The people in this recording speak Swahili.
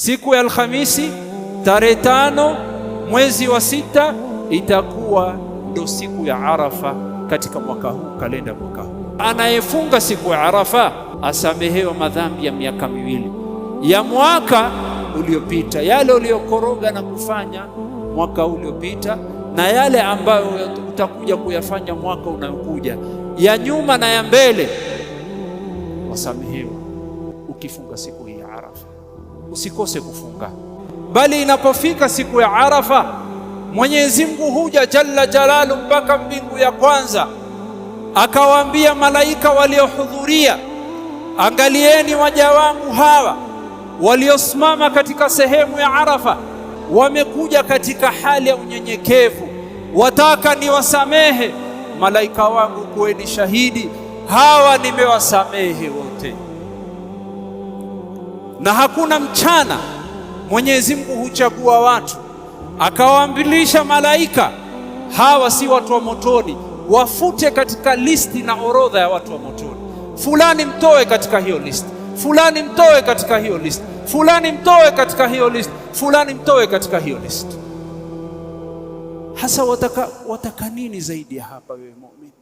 siku ya Alhamisi tarehe 5 mwezi wa 6 itakuwa ndo siku ya Arafa katika mwaka huu, kalenda mwaka huu. Anayefunga siku ya Arafa asamehewa madhambi ya miaka miwili ya mwaka uliopita, yale uliyokoroga na kufanya mwaka uliopita na yale ambayo utakuja kuyafanya mwaka unayokuja, ya nyuma na ya mbele, wasamehewa ukifunga siku hii ya Arafa. Usikose kufunga, bali inapofika siku ya Arafa Mwenyezi Mungu huja jalla jalalu mpaka mbingu ya kwanza, akawaambia malaika waliohudhuria, angalieni waja wangu hawa waliosimama katika sehemu ya Arafa, wamekuja katika hali ya unyenyekevu, wataka niwasamehe. Malaika wangu kuweni shahidi, hawa nimewasamehe wote. Na hakuna mchana Mwenyezi Mungu huchagua watu akawaambilisha malaika, hawa si watu wa motoni, wafute katika listi na orodha ya watu wa motoni. Fulani mtoe katika hiyo listi, fulani mtoe katika hiyo listi, fulani mtoe katika hiyo listi, fulani mtoe katika hiyo listi. Hasa wataka nini zaidi ya hapa wewe muumini?